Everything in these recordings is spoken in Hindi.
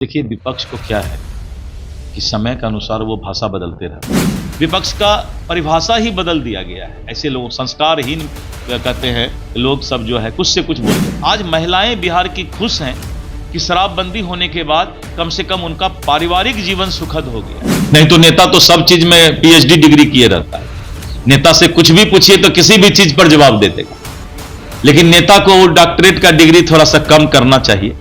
देखिए, विपक्ष को क्या है कि समय के अनुसार वो भाषा बदलते रहते हैं। विपक्ष का परिभाषा ही बदल दिया गया है। ऐसे लोग संस्कारहीन कहते हैं लोग सब जो है कुछ से कुछ बोलते हैं। आज महिलाएं बिहार की खुश हैं कि शराबबंदी होने के बाद कम से कम उनका पारिवारिक जीवन सुखद हो गया। नहीं तो नेता तो सब चीज में पीएचडी डिग्री किए रहता है। नेता से कुछ भी पूछिए तो किसी भी चीज पर जवाब दे देगा, लेकिन नेता को डॉक्टरेट का डिग्री थोड़ा सा कम करना चाहिए।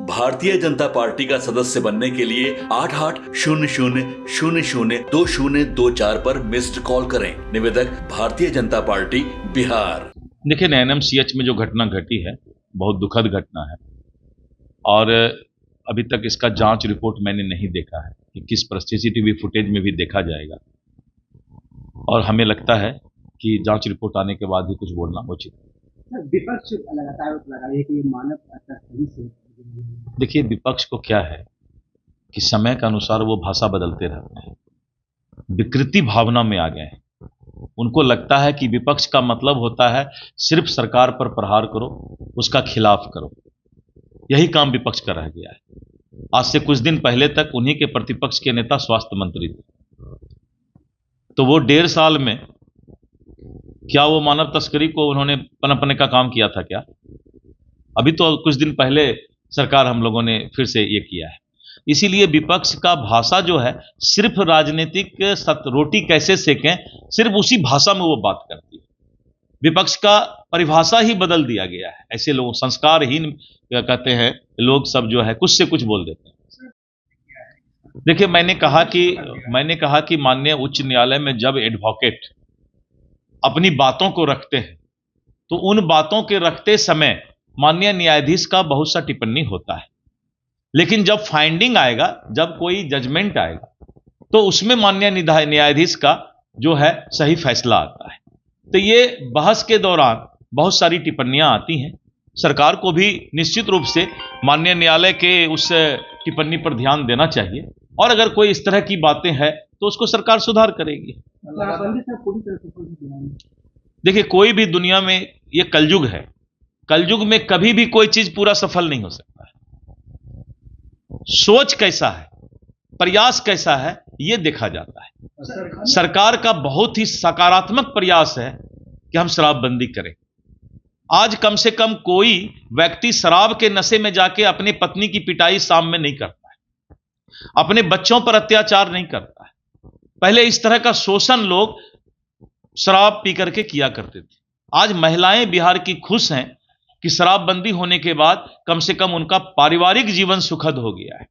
भारतीय जनता पार्टी का सदस्य बनने के लिए 8800002024 पर मिस्ड कॉल करें। निवेदक भारतीय जनता पार्टी बिहार। देखिए, एनएमसीएच में जो घटना घटी है बहुत दुखद घटना है और अभी तक इसका जांच रिपोर्ट मैंने नहीं देखा है कि किस पर सीसीटीवी फुटेज में भी देखा जाएगा और हमें लगता है कि जांच रिपोर्ट आने के बाद ही कुछ बोलना उचित है। विपक्ष लगातार लगा रही है कि मानव तस्करी से। देखिए, विपक्ष को क्या है कि समय के अनुसार वो भाषा बदलते रहते हैं, विकृति भावना में आ गए हैं। उनको लगता है कि विपक्ष का मतलब होता है सिर्फ सरकार पर प्रहार करो, उसका खिलाफ करो। यही काम विपक्ष का रह गया है। आज से कुछ दिन पहले तक उन्हीं के प्रतिपक्ष के नेता स्वास्थ्य मंत्री थे, तो वो 1.5 साल में क्या वो मानव तस्करी को उन्होंने पनपने का काम किया था क्या? अभी तो कुछ दिन पहले सरकार हम लोगों ने फिर से ये किया है। इसीलिए विपक्ष का भाषा जो है सिर्फ राजनीतिक रोटी कैसे सेकें, सिर्फ उसी भाषा में वो बात करती है। विपक्ष का परिभाषा ही बदल दिया गया है। ऐसे लोग संस्कारहीन कहते हैं लोग सब जो है कुछ से कुछ बोल देते हैं। देखिए, मैंने कहा कि माननीय उच्च न्यायालय में जब एडवोकेट अपनी बातों को रखते हैं तो उन बातों के रखते समय माननीय न्यायाधीश का बहुत सा टिप्पणी होता है, लेकिन जब फाइंडिंग आएगा, जब कोई जजमेंट आएगा, तो उसमें माननीय न्यायाधीश का जो है सही फैसला आता है। तो ये बहस के दौरान बहुत सारी टिप्पणियां आती हैं। सरकार को भी निश्चित रूप से माननीय न्यायालय के उस टिप्पणी पर ध्यान देना चाहिए और अगर कोई इस तरह की बातें हैं तो उसको सरकार सुधार करेगी। देखिए, कोई भी दुनिया में ये कलयुग है, कलयुग में कभी भी कोई चीज पूरा सफल नहीं हो सकता है। सोच कैसा है, प्रयास कैसा है, यह देखा जाता है। सरकार का बहुत ही सकारात्मक प्रयास है कि हम शराबबंदी करें। आज कम से कम कोई व्यक्ति शराब के नशे में जाके अपनी पत्नी की पिटाई शाम में नहीं करता है, अपने बच्चों पर अत्याचार नहीं करता है। पहले इस तरह का शोषण लोग शराब पी करके किया करते थे। आज महिलाएं बिहार की खुश हैं कि शराबबंदी होने के बाद कम से कम उनका पारिवारिक जीवन सुखद हो गया है।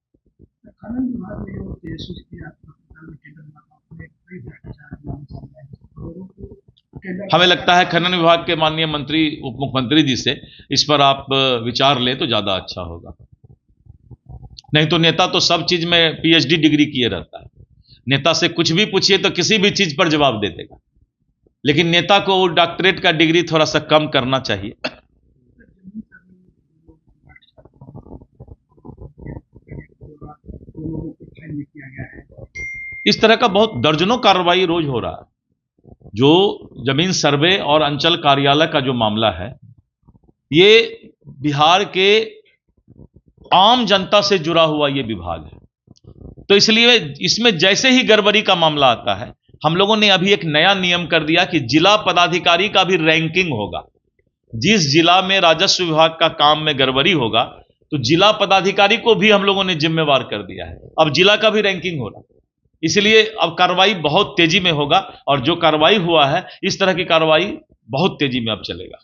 हमें लगता है खनन विभाग के माननीय मंत्री, उप मुख्यमंत्री जी से इस पर आप विचार लें तो ज्यादा अच्छा होगा। नहीं तो नेता तो सब चीज में पीएचडी डिग्री किए रहता है। नेता से कुछ भी पूछिए तो किसी भी चीज पर जवाब दे देगा, लेकिन नेता को डॉक्टरेट का डिग्री थोड़ा सा कम करना चाहिए। इस तरह का बहुत दर्जनों कार्रवाई रोज हो रहा है। जो जमीन सर्वे और अंचल कार्यालय का जो मामला है, ये बिहार के आम जनता से जुड़ा हुआ ये विभाग है, तो इसलिए इसमें जैसे ही गड़बड़ी का मामला आता है, हम लोगों ने अभी एक नया नियम कर दिया कि जिला पदाधिकारी का भी रैंकिंग होगा। जिस जिला में राजस्व विभाग का काम में गड़बड़ी होगा तो जिला पदाधिकारी को भी हम लोगों ने जिम्मेवार कर दिया है। अब जिला का भी रैंकिंग हो रहा, इसलिए अब कार्रवाई बहुत तेजी में होगा और जो कार्रवाई हुआ है इस तरह की कार्रवाई बहुत तेजी में अब चलेगा।